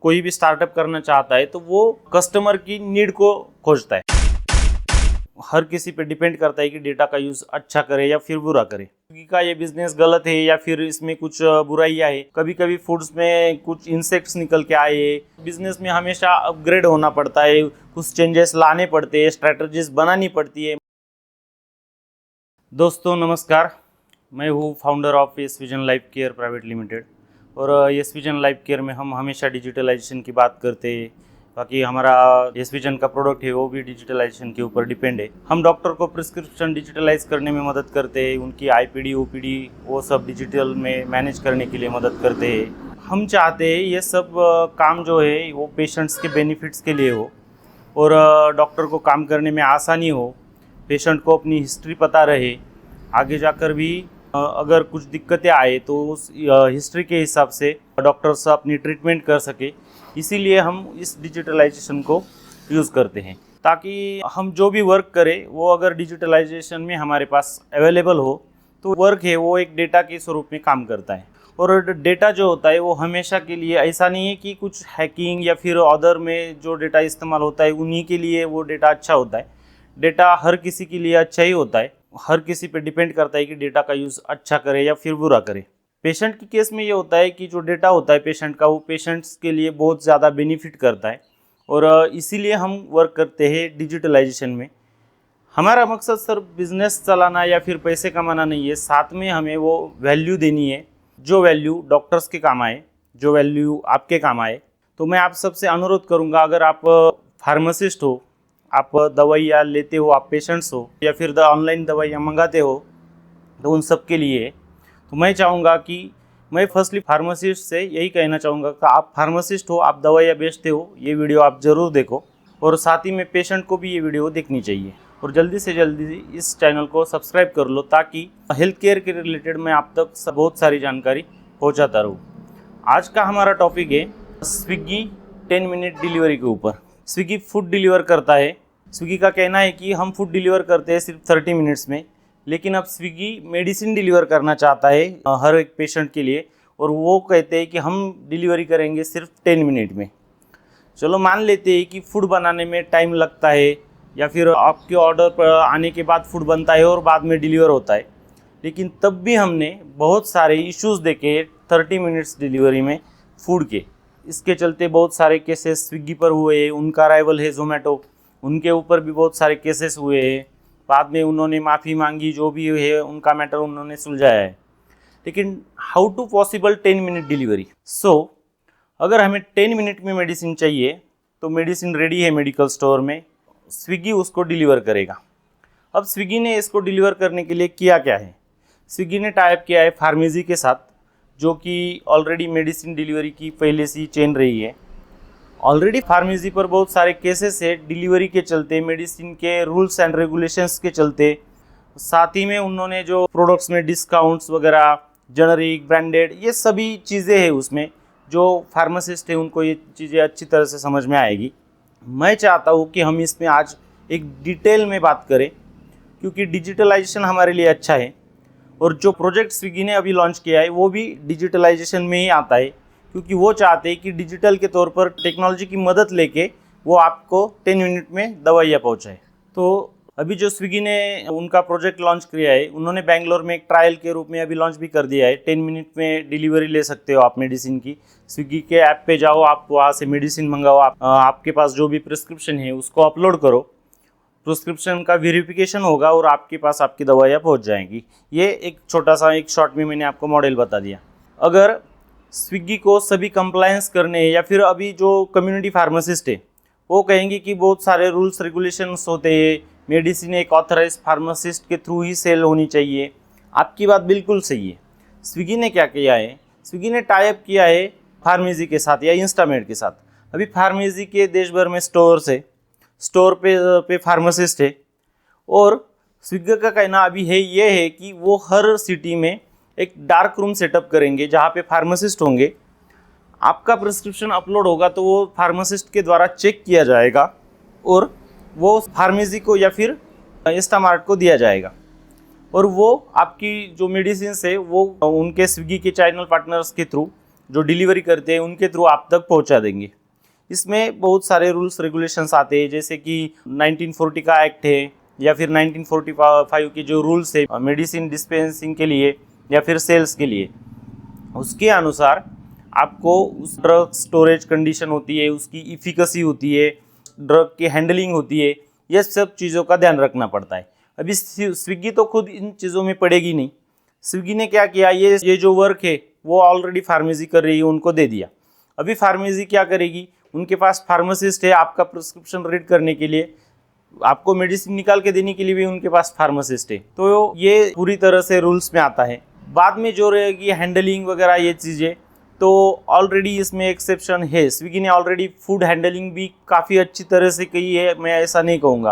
कोई भी स्टार्टअप करना चाहता है तो वो कस्टमर की नीड को खोजता है। हर किसी पे डिपेंड करता है कि डेटा का यूज़ अच्छा करे या फिर बुरा करे। स्विगी का ये बिजनेस गलत है या फिर इसमें कुछ बुराइयां है। कभी कभी फूड्स में कुछ इंसेक्ट्स निकल के आए। बिजनेस में हमेशा अपग्रेड होना पड़ता है, कुछ चेंजेस लाने पड़ते हैं, स्ट्रेटजीज बनानी पड़ती है। दोस्तों नमस्कार, मैं हूँ founder of yes vision life care private limited. और यस विजन लाइफ केयर में हम हमेशा डिजिटलाइजेशन की बात करते हैं। बाकी हमारा यस विजन का प्रोडक्ट है वो भी डिजिटलाइजेशन के ऊपर डिपेंड है। हम डॉक्टर को प्रिस्क्रिप्शन डिजिटलाइज करने में मदद करते हैं, उनकी आईपीडी ओपीडी वो सब डिजिटल में मैनेज करने के लिए मदद करते हैं। हम चाहते हैं ये सब काम जो है वो पेशेंट्स के बेनिफिट्स के लिए हो और डॉक्टर को काम करने में आसानी हो, पेशेंट को अपनी हिस्ट्री पता रहे, आगे जाकर भी अगर कुछ दिक्कतें आए तो उस हिस्ट्री के हिसाब से डॉक्टर्स अपनी ट्रीटमेंट कर सके। इसीलिए हम इस डिजिटलाइजेशन को यूज़ करते हैं ताकि हम जो भी वर्क करें वो अगर डिजिटलाइजेशन में हमारे पास अवेलेबल हो तो वर्क है वो एक डेटा के स्वरूप में काम करता है। और डेटा जो होता है वो हमेशा के लिए ऐसा नहीं है कि कुछ हैकिंग या फिर अदर में जो डेटा इस्तेमाल होता है उन्हीं के लिए वो डेटा अच्छा होता है। डेटा हर किसी के लिए अच्छा ही होता है। हर किसी पे डिपेंड करता है कि डेटा का यूज़ अच्छा करे या फिर बुरा करे। पेशेंट के केस में ये होता है कि जो डेटा होता है पेशेंट का वो पेशेंट्स के लिए बहुत ज़्यादा बेनिफिट करता है और इसीलिए हम वर्क करते हैं डिजिटलाइजेशन में। हमारा मकसद सिर्फ बिजनेस चलाना या फिर पैसे कमाना नहीं है, साथ में हमें वो वैल्यू देनी है जो वैल्यू डॉक्टर्स के काम आए, जो वैल्यू आपके काम आए। तो मैं आप सबसे अनुरोध करूँगा, अगर आप फार्मासिस्ट हो, आप दवाइयाँ लेते हो, आप पेशेंट्स हो या फिर ऑनलाइन दवाइयाँ मंगाते हो, तो उन सब के लिए तो मैं चाहूँगा कि मैं फर्स्टली फार्मासिस्ट से यही कहना चाहूँगा कि आप फार्मासिस्ट हो, आप दवाइयाँ बेचते हो, ये वीडियो आप ज़रूर देखो और साथ ही में पेशेंट को भी ये वीडियो देखनी चाहिए। और जल्दी से जल्दी इस चैनल को सब्सक्राइब कर लो ताकि हेल्थ केयर के रिलेटेड मैं आप तक बहुत सारी जानकारी पहुँचाता रहूँ। आज का हमारा टॉपिक है स्विगी 10 मिनट डिलीवरी के ऊपर। स्विगी फूड डिलीवर करता है। स्विगी का कहना है कि हम फूड डिलीवर करते हैं सिर्फ 30 मिनट्स में, लेकिन अब स्विगी मेडिसिन डिलीवर करना चाहता है हर एक पेशेंट के लिए और वो कहते हैं कि हम डिलीवरी करेंगे सिर्फ 10 मिनट में। चलो मान लेते हैं कि फूड बनाने में टाइम लगता है या फिर आपके ऑर्डर पर आने के बाद फूड बनता है और बाद में डिलीवर होता है, लेकिन तब भी हमने बहुत सारे इश्यूज़ देखे 30 मिनट्स डिलीवरी में फूड के। इसके चलते बहुत सारे केसेस स्विगी पर हुए। उनका राइवल है जोमेटो, उनके ऊपर भी बहुत सारे केसेस हुए हैं। बाद में उन्होंने माफ़ी मांगी, जो भी है उनका मैटर उन्होंने सुलझाया है। लेकिन how to possible 10 minute delivery. अगर हमें 10 मिनट में मेडिसिन चाहिए तो मेडिसिन रेडी है मेडिकल स्टोर में, स्विगी उसको डिलीवर करेगा। अब स्विगी ने इसको डिलीवर करने के लिए किया क्या है? स्विगी ने टाइप किया है फार्मेसी के साथ, जो कि ऑलरेडी मेडिसिन डिलीवरी की पहले से ही चेन रही है। ऑलरेडी फार्मेसी पर बहुत सारे केसेस है डिलीवरी के चलते, मेडिसिन के रूल्स एंड रेगुलेशंस के चलते। साथ ही में उन्होंने जो प्रोडक्ट्स में डिस्काउंट्स वगैरह, जेनरिक, ब्रांडेड, ये सभी चीज़ें हैं उसमें, जो फार्मासिस्ट है उनको ये चीज़ें अच्छी तरह से समझ में आएगी। मैं चाहता हूँ कि हम इसमें आज एक डिटेल में बात करें क्योंकि डिजिटलाइजेशन हमारे लिए अच्छा है और जो प्रोजेक्ट स्विगी ने अभी लॉन्च किया है वो भी डिजिटलाइजेशन में ही आता है क्योंकि वो चाहते हैं कि डिजिटल के तौर पर टेक्नोलॉजी की मदद लेके वो आपको 10 मिनट में दवाइयाँ पहुँचाए। तो अभी जो स्विगी ने उनका प्रोजेक्ट लॉन्च किया है, उन्होंने बेंगलोर में एक ट्रायल के रूप में अभी लॉन्च भी कर दिया है। 10 मिनट में डिलीवरी ले सकते हो आप मेडिसिन की। स्विगी के ऐप पे जाओ, आप वहाँ से मेडिसिन मंगाओ, आपके पास जो भी प्रिस्क्रिप्शन है उसको अपलोड करो, प्रिस्क्रिप्शन का वेरिफिकेशन होगा और आपके पास आपकी दवाइयाँ पहुँच जाएंगी। ये एक छोटा सा एक शॉर्ट में मैंने आपको मॉडल बता दिया। अगर स्विगी को सभी कंप्लायंस करने या फिर अभी जो कम्युनिटी फार्मासिस्ट है वो कहेंगे कि बहुत सारे रूल्स रेगुलेशंस होते हैं, मेडिसिन एक ऑथराइज फार्मासिस्ट के थ्रू ही सेल होनी चाहिए। आपकी बात बिल्कुल सही है। स्विगी ने क्या किया है? स्विगी ने टाई अप किया है फार्मेसी के साथ या इंस्टामेट के साथ। अभी फार्मेसी के देश भर में स्टोर्स है, स्टोर पे फार्मासिस्ट है और स्विगी का कहना अभी है ये है कि वो हर सिटी में एक डार्क रूम सेटअप करेंगे जहाँ पे फार्मासिस्ट होंगे। आपका प्रिस्क्रिप्शन अपलोड होगा तो वो फार्मासिस्ट के द्वारा चेक किया जाएगा और वो फार्मेसी को या फिर इंस्टामार्ट को दिया जाएगा और वो आपकी जो मेडिसिन है वो उनके स्विगी के चैनल पार्टनर्स के थ्रू जो डिलीवरी करते हैं उनके थ्रू आप तक पहुंचा देंगे। इसमें बहुत सारे रूल्स रेगुलेशंस आते हैं, जैसे कि 1940 का एक्ट है या फिर 1945 के जो रूल्स है मेडिसिन डिस्पेंसिंग के लिए या फिर सेल्स के लिए, उसके अनुसार आपको उस ड्रग स्टोरेज कंडीशन होती है, उसकी इफिकेसी होती है, ड्रग की हैंडलिंग होती है, ये सब चीज़ों का ध्यान रखना पड़ता है। अभी स्विगी तो खुद इन चीज़ों में पड़ेगी नहीं। स्विगी ने क्या किया, ये जो वर्क है वो ऑलरेडी फार्मेसी कर रही है, उनको दे दिया। अभी फार्मेसी क्या करेगी, उनके पास फार्मासिस्ट है, आपका प्रिस्क्रिप्शन रीड करने के लिए, आपको मेडिसिन निकाल के देने के लिए भी उनके पास फार्मासिस्ट है। तो ये पूरी तरह से रूल्स में आता है। बाद में जो रहेगी हैंडलिंग वगैरह ये चीज़ें, तो ऑलरेडी इसमें एक्सेप्शन है। स्विगी ने ऑलरेडी फूड हैंडलिंग भी काफ़ी अच्छी तरह से की है, मैं ऐसा नहीं कहूँगा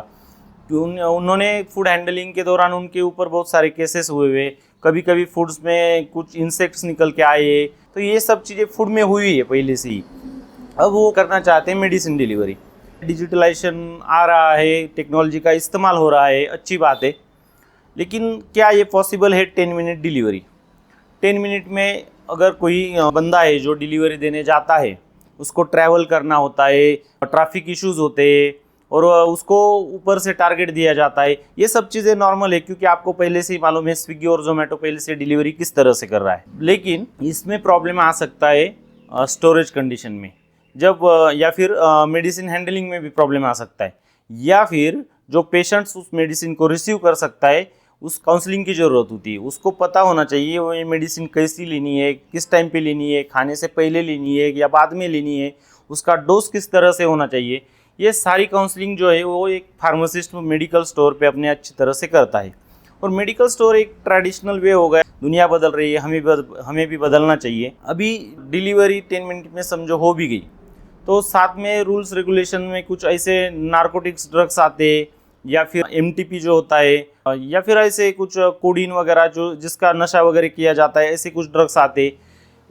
कि उन्होंने फूड हैंडलिंग के दौरान उनके ऊपर बहुत सारे केसेस हुए, कभी कभी फूड्स में कुछ इंसेक्ट्स निकल के आए, तो ये सब चीज़ें फूड में हुई है पहले से ही। अब वो करना चाहते हैं मेडिसिन डिलीवरी। डिजिटलाइजेशन आ रहा है, टेक्नोलॉजी का इस्तेमाल हो रहा है, अच्छी बात है, लेकिन क्या ये पॉसिबल है 10 मिनट डिलीवरी? 10 मिनट में अगर कोई बंदा है जो डिलीवरी देने जाता है, उसको ट्रैवल करना होता है, ट्रैफिक इश्यूज़ होते हैं और उसको ऊपर से टारगेट दिया जाता है, ये सब चीज़ें नॉर्मल है क्योंकि आपको पहले से ही मालूम है स्विगी और जोमेटो पहले से डिलीवरी किस तरह से कर रहा है। लेकिन इसमें प्रॉब्लम आ सकता है स्टोरेज कंडीशन में, जब या फिर मेडिसिन हैंडलिंग में भी प्रॉब्लम आ सकता है, या फिर जो पेशेंट्स उस मेडिसिन को रिसीव कर सकता है उस काउंसलिंग की ज़रूरत होती है। उसको पता होना चाहिए वो ये मेडिसिन कैसी लेनी है, किस टाइम पे लेनी है, खाने से पहले लेनी है या बाद में लेनी है, उसका डोज किस तरह से होना चाहिए। ये सारी काउंसलिंग जो है वो एक फार्मासिस्ट मेडिकल स्टोर पे अपने अच्छी तरह से करता है। और मेडिकल स्टोर एक ट्रेडिशनल वे हो गया, दुनिया बदल रही है, हमें भी बदलना चाहिए। अभी डिलीवरी 10 मिनट में समझो हो भी गई, तो साथ में रूल्स रेगुलेशन में कुछ ऐसे नार्कोटिक्स ड्रग्स आते हैं या फिर एमटीपी जो होता है या फिर ऐसे कुछ कोडीन वगैरह जो जिसका नशा वगैरह किया जाता है, ऐसे कुछ ड्रग्स आते,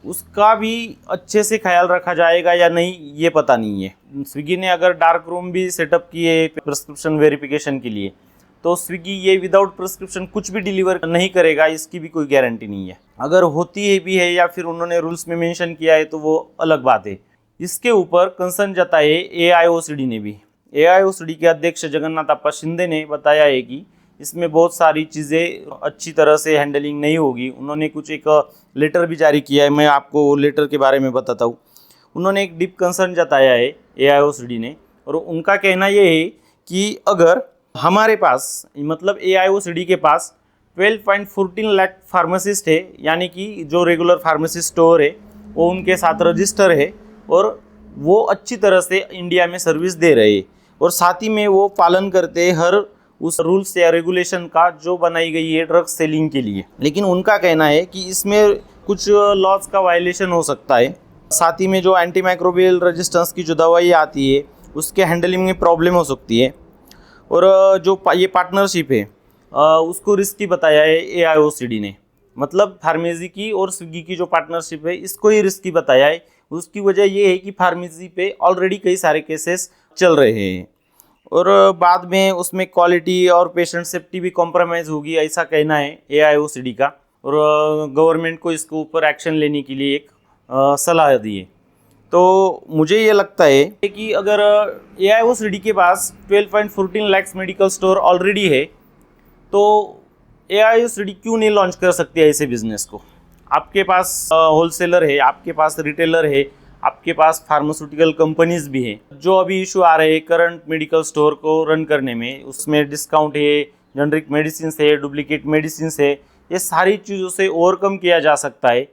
उसका भी अच्छे से ख्याल रखा जाएगा या नहीं ये पता नहीं है। स्विगी ने अगर डार्क रूम भी सेटअप किए प्रिस्क्रिप्शन वेरिफिकेशन के लिए, तो स्विगी ये विदाउट प्रिस्क्रिप्शन कुछ भी डिलीवर नहीं करेगा, इसकी भी कोई गारंटी नहीं है। अगर होती है भी है या फिर उन्होंने रूल्स में मेंशन किया है तो वो अलग बात है। इसके ऊपर कंसर्न जताए AIOCD ने भी। AIOCD के अध्यक्ष जगन्नाथ अप्पा शिंदे ने बताया है कि इसमें बहुत सारी चीज़ें अच्छी तरह से हैंडलिंग नहीं होगी। उन्होंने कुछ एक लेटर भी जारी किया है, मैं आपको लेटर के बारे में बताता हूँ। उन्होंने एक डीप कंसर्न जताया है AIOCD ने, और उनका कहना ये है कि अगर हमारे पास मतलब AIOCD के पास 12.14 लाख फार्मासिस्ट है, यानी कि जो रेगुलर फार्मेसी स्टोर है वो उनके साथ रजिस्टर है और वो अच्छी तरह से इंडिया में सर्विस दे रहे हैं, और साथ ही में वो पालन करते हैं हर उस रूल्स या रेगुलेशन का जो बनाई गई है ड्रग सेलिंग के लिए। लेकिन उनका कहना है कि इसमें कुछ लॉज का वायलेशन हो सकता है। साथ ही में जो एंटी माइक्रोबियल रेजिस्टेंस की जो दवाई आती है उसके हैंडलिंग में प्रॉब्लम हो सकती है, और जो ये पार्टनरशिप है उसको रिस्की बताया है AIOCD ने। मतलब फार्मेसी की और स्विगी की जो पार्टनरशिप है इसको ही रिस्की बताया है। उसकी वजह ये है कि फार्मेसी पे ऑलरेडी कई सारे केसेस चल रहे हैं और बाद में उसमें क्वालिटी और पेशेंट सेफ्टी भी कॉम्प्रोमाइज़ होगी, ऐसा कहना है AIOCD का। और गवर्नमेंट को इसके ऊपर एक्शन लेने के लिए एक सलाह दी है। तो मुझे ये लगता है कि अगर AIOCD के पास 12.14 लाख मेडिकल स्टोर ऑलरेडी है, तो AIOCD क्यों नहीं लॉन्च कर सकती है ऐसे बिजनेस को। आपके पास होलसेलर है, आपके पास रिटेलर है, आपके पास फार्मास्यूटिकल कंपनीज भी हैं। जो अभी इशू आ रहे हैं करंट मेडिकल स्टोर को रन करने में, उसमें डिस्काउंट है, जेनरिक मेडिसिन है, डुप्लीकेट मेडिसिन है, ये सारी चीज़ों से ओवरकम किया जा सकता है।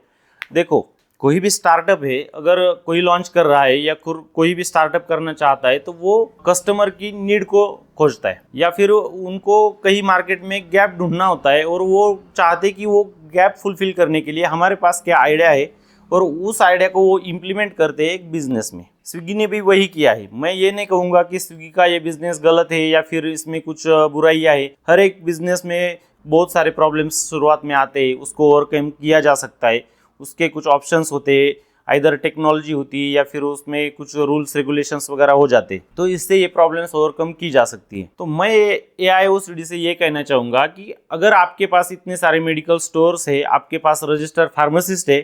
देखो, कोई भी स्टार्टअप है, अगर कोई लॉन्च कर रहा है या कोई भी स्टार्टअप करना चाहता है तो वो कस्टमर की नीड को खोजता है या फिर उनको कहीं मार्केट में गैप ढूंढना होता है, और वो चाहते कि वो गैप फुलफिल करने के लिए हमारे पास क्या आइडिया है और उस आइडिया को वो इम्प्लीमेंट करते हैं एक बिजनेस में। स्विगी ने भी वही किया है। मैं ये नहीं कहूँगा कि स्विगी का ये बिजनेस गलत है या फिर इसमें कुछ बुराइयाँ है। हर एक बिजनेस में बहुत सारे प्रॉब्लम्स शुरुआत में आते हैं, उसको ओवरकम किया जा सकता है। उसके कुछ ऑप्शंस होते हैं, आइदर टेक्नोलॉजी होती है या फिर उसमें कुछ रूल्स रेगुलेशंस वगैरह हो जाते, तो इससे ये प्रॉब्लम्स ओवरकम की जा सकती है। तो मैं AIOCD से ये कहना चाहूँगा कि अगर आपके पास इतने सारे मेडिकल स्टोर्स है, आपके पास रजिस्टर्ड फार्मासिस्ट है,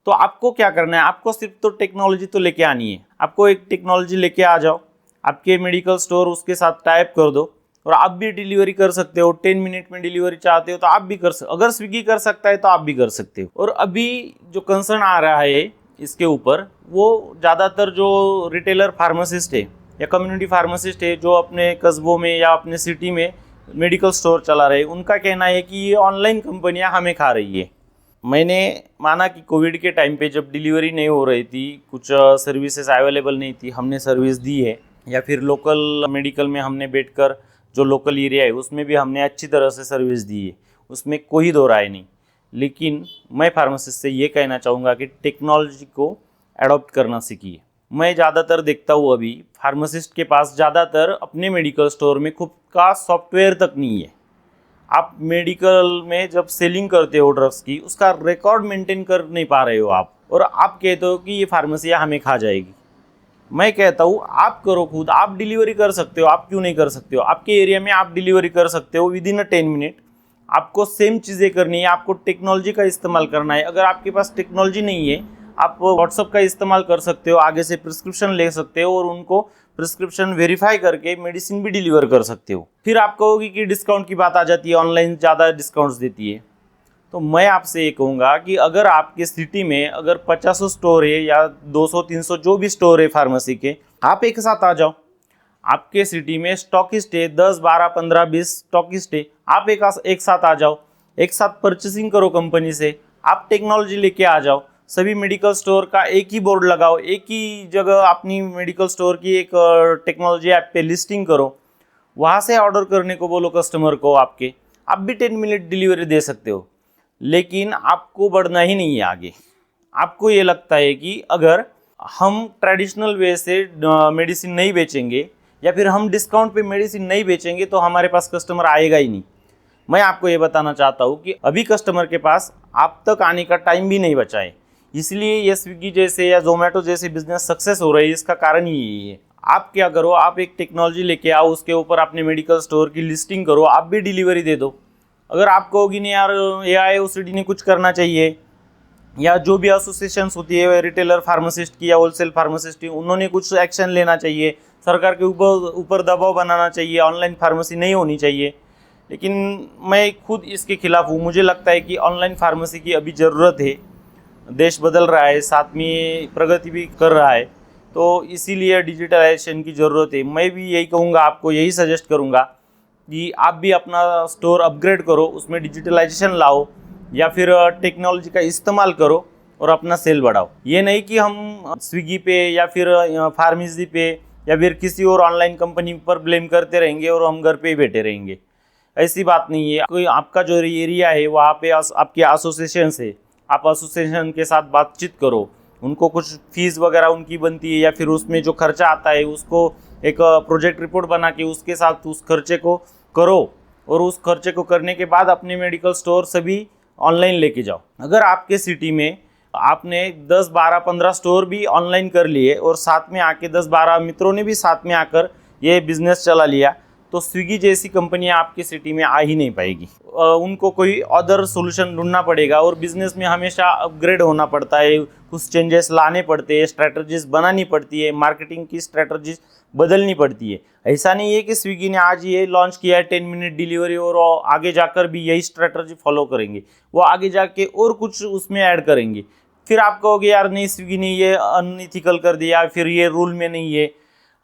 तो आपको क्या करना है, आपको सिर्फ तो टेक्नोलॉजी तो लेके आनी है। आपको एक टेक्नोलॉजी लेके आ जाओ, आपके मेडिकल स्टोर उसके साथ टाइप कर दो और आप भी डिलीवरी कर सकते हो। 10 मिनट में डिलीवरी चाहते हो तो आप भी कर सकते हो। अगर स्विगी कर सकता है तो आप भी कर सकते हो। और अभी जो कंसर्न आ रहा है इसके ऊपर, वो ज़्यादातर जो रिटेलर फार्मासिस्ट है या कम्युनिटी फार्मासिस्ट है जो अपने कस्बों में या अपने सिटी में मेडिकल स्टोर चला रहे हैं, उनका कहना है कि ये ऑनलाइन कंपनियां हमें खा रही है। मैंने माना कि कोविड के टाइम पे जब डिलीवरी नहीं हो रही थी, कुछ सर्विसेज अवेलेबल नहीं थी, हमने सर्विस दी है, या फिर लोकल मेडिकल में हमने बैठकर जो लोकल एरिया है उसमें भी हमने अच्छी तरह से सर्विस दी है, उसमें कोई दो राय नहीं। लेकिन मैं फार्मासिस्ट से ये कहना चाहूँगा कि टेक्नोलॉजी को अडॉप्ट करना सीखिए। मैं ज़्यादातर देखता हूँ अभी फार्मासिस्ट के पास ज़्यादातर अपने मेडिकल स्टोर में खुद का सॉफ्टवेयर तक नहीं है। आप मेडिकल में जब सेलिंग करते हो ड्रग्स की, उसका रिकॉर्ड मेंटेन कर नहीं पा रहे हो आप, और आप कहते हो कि ये फार्मेसियाँ हमें खा जाएगी। मैं कहता हूँ आप करो खुद, आप डिलीवरी कर सकते हो, आप क्यों नहीं कर सकते हो? आपके एरिया में आप डिलीवरी कर सकते हो विदिन 10 मिनट। आपको सेम चीज़ें करनी है, आपको टेक्नोलॉजी का इस्तेमाल करना है। अगर आपके पास टेक्नोलॉजी नहीं है, आप व्हाट्सअप का इस्तेमाल कर सकते हो, आगे से प्रिस्क्रिप्शन ले सकते हो और उनको प्रिस्क्रिप्शन वेरीफाई करके मेडिसिन भी डिलीवर कर सकते हो। फिर आप कहोगे कि डिस्काउंट की बात आ जाती है, ऑनलाइन ज़्यादा डिस्काउंट्स देती है। तो मैं आपसे ये कहूँगा कि अगर आपके सिटी में अगर 50 स्टोर है या 200-300 जो भी स्टोर है फार्मेसी के, आप एक साथ आ जाओ। आपके सिटी में स्टॉकिस्ट है 10, 12, 15, 20 स्टॉकिस्ट है, आप एक साथ आ जाओ, एक साथ परचेसिंग करो कंपनी से, आप टेक्नोलॉजी लेके आ जाओ। सभी मेडिकल स्टोर का एक ही बोर्ड लगाओ, एक ही जगह अपनी मेडिकल स्टोर की एक टेक्नोलॉजी ऐप पे लिस्टिंग करो, वहाँ से ऑर्डर करने को बोलो कस्टमर को। आप भी 10 मिनट डिलीवरी दे सकते हो। लेकिन आपको बढ़ना ही नहीं है आगे। आपको ये लगता है कि अगर हम ट्रेडिशनल वे से मेडिसिन नहीं बेचेंगे या फिर हम डिस्काउंट पे मेडिसिन नहीं बेचेंगे तो हमारे पास कस्टमर आएगा ही नहीं। मैं आपको ये बताना चाहता हूँ कि अभी कस्टमर के पास आप तक आने का टाइम भी नहीं बचा है। इसलिए ये स्विगी जैसे या जोमेटो जैसे बिजनेस सक्सेस हो रही है, इसका कारण ही यही है। आप क्या करो, आप एक टेक्नोलॉजी लेके आओ, उसके ऊपर अपने मेडिकल स्टोर की लिस्टिंग करो, आप भी डिलीवरी दे दो। अगर आप कहोगी नहीं यार AIOCD ने कुछ करना चाहिए, या जो भी एसोसिएशंस होती है रिटेलर फार्मासिस्ट की या होलसेल फार्मासिस्ट की, उन्होंने कुछ एक्शन लेना चाहिए, सरकार के ऊपर दबाव बनाना चाहिए, ऑनलाइन फार्मेसी नहीं होनी चाहिए। लेकिन मैं खुद इसके खिलाफ हूँ। मुझे लगता है कि ऑनलाइन फार्मेसी की अभी ज़रूरत है। देश बदल रहा है, साथ में प्रगति भी कर रहा है, तो इसीलिए डिजिटलाइजेशन की ज़रूरत है। मैं भी यही कहूँगा, आपको यही सजेस्ट करूँगा कि आप भी अपना स्टोर अपग्रेड करो, उसमें डिजिटलाइजेशन लाओ या फिर टेक्नोलॉजी का इस्तेमाल करो और अपना सेल बढ़ाओ। ये नहीं कि हम स्विगी पे या फिर फार्मेसी पे या फिर किसी और ऑनलाइन कंपनी पर ब्लेम करते रहेंगे और हम घर पे ही बैठे रहेंगे। ऐसी बात नहीं है। कोई आपका जो एरिया है वहाँ पे आपके एसोसिएशन है, आप एसोसिएशन के साथ बातचीत करो, उनको कुछ फीस वगैरह उनकी बनती है या फिर उसमें जो खर्चा आता है उसको एक प्रोजेक्ट रिपोर्ट बना के उसके साथ उस खर्चे को करो, और उस खर्चे को करने के बाद अपने मेडिकल स्टोर सभी ऑनलाइन लेके जाओ। अगर आपके सिटी में आपने 10, 12, 15 स्टोर भी ऑनलाइन कर लिए और साथ में आके 10, 12 मित्रों ने भी साथ में आकर ये बिजनेस चला लिया, तो स्विगी जैसी कंपनियां आपकी सिटी में आ ही नहीं पाएगी। उनको कोई अदर सोल्यूशन ढूंढना पड़ेगा और बिजनेस में हमेशा अपग्रेड होना पड़ता है, कुछ चेंजेस लाने पड़ते हैं, स्ट्रैटेजीज बनानी पड़ती है, मार्केटिंग की स्ट्रैटेजीज बदलनी पड़ती है। ऐसा नहीं है कि स्विगी ने आज ये लॉन्च किया है 10 मिनट डिलीवरी और आगे जाकर भी यही स्ट्रैटेजी फॉलो करेंगे। वो आगे जाके और कुछ उसमें ऐड करेंगे। फिर आप कहोगे यार नहीं, स्विगी ने ये अनइथिकल कर दिया, फिर ये रूल में नहीं है।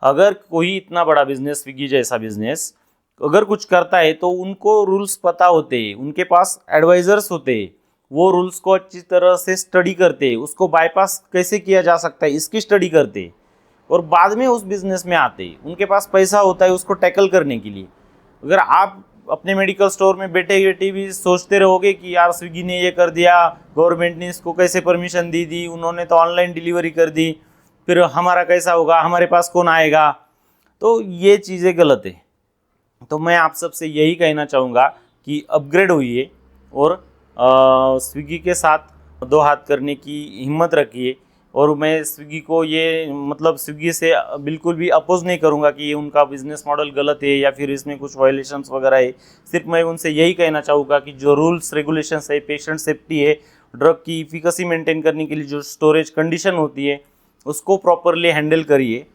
अगर कोई इतना बड़ा बिजनेस, स्विगी जैसा बिजनेस अगर कुछ करता है तो उनको रूल्स पता होते हैं, उनके पास एडवाइजर्स होते हैं, वो रूल्स को अच्छी तरह से स्टडी करते हैं, उसको बाईपास कैसे किया जा सकता है इसकी स्टडी करते हैं और बाद में उस बिजनेस में आते हैं। उनके पास पैसा होता है उसको टैकल करने के लिए। अगर आप अपने मेडिकल स्टोर में बैठे बैठे भी सोचते रहोगे कि यार स्विगी ने ये कर दिया, गवर्नमेंट ने इसको कैसे परमिशन दी, उन्होंने तो ऑनलाइन डिलीवरी कर दी, फिर हमारा कैसा होगा, हमारे पास कौन आएगा, तो ये चीज़ें गलत है। तो मैं आप सबसे यही कहना चाहूँगा कि अपग्रेड होइए और स्विगी के साथ दो हाथ करने की हिम्मत रखिए। और मैं स्विगी को ये मतलब स्विगी से बिल्कुल भी अपोज नहीं करूँगा कि ये उनका बिजनेस मॉडल गलत है या फिर इसमें कुछ वायलेशंस वगैरह है। सिर्फ मैं उनसे यही कहना चाहूँगा कि जो रूल्स रेगुलेशंस है, पेशेंट सेफ्टी है, ड्रग की इफिकेसी मेंटेन करने के लिए जो स्टोरेज कंडीशन होती है उसको प्रॉपरली हैंडल करिए।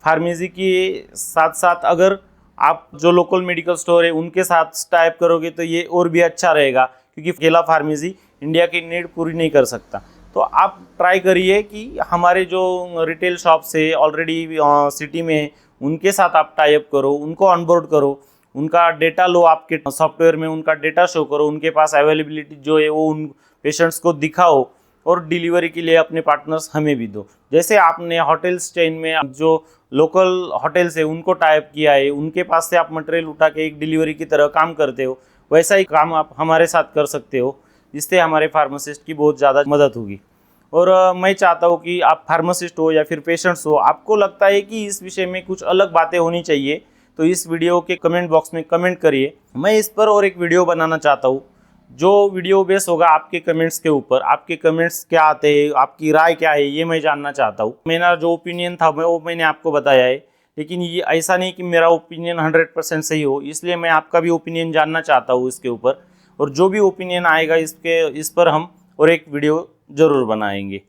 फार्मेसी के साथ साथ अगर आप जो लोकल मेडिकल स्टोर है उनके साथ टाइप करोगे तो ये और भी अच्छा रहेगा, क्योंकि अकेला फार्मेसी इंडिया की नीड पूरी नहीं कर सकता। तो आप ट्राई करिए कि हमारे जो रिटेल शॉप्स है ऑलरेडी सिटी में, उनके साथ आप टाइप करो, उनको ऑनबोर्ड करो, उनका डेटा लो, आपके सॉफ्टवेयर में उनका डेटा शो करो, उनके पास अवेलेबिलिटी जो है वो उन पेशेंट्स को दिखाओ, और डिलीवरी के लिए अपने पार्टनर्स हमें भी दो। जैसे आपने होटल्स चेन में जो लोकल होटल्स है उनको टाइप किया है, उनके पास से आप मटेरियल उठा के एक डिलीवरी की तरह काम करते हो, वैसा ही काम आप हमारे साथ कर सकते हो, जिससे हमारे फार्मासिस्ट की बहुत ज़्यादा मदद होगी। और मैं चाहता हूँ कि आप फार्मासिस्ट हो या फिर पेशेंट्स हो, आपको लगता है कि इस विषय में कुछ अलग बातें होनी चाहिए, तो इस वीडियो के कमेंट बॉक्स में कमेंट करिए। मैं इस पर और एक वीडियो बनाना चाहता हूँ, जो वीडियो बेस होगा आपके कमेंट्स के ऊपर। आपके कमेंट्स क्या आते हैं, आपकी राय क्या है, ये मैं जानना चाहता हूँ। मेरा जो ओपिनियन था वो मैंने आपको बताया है, लेकिन ये ऐसा नहीं कि मेरा ओपिनियन 100% सही हो, इसलिए मैं आपका भी ओपिनियन जानना चाहता हूँ इसके ऊपर। और जो भी ओपिनियन आएगा इस पर हम और एक वीडियो ज़रूर बनाएंगे।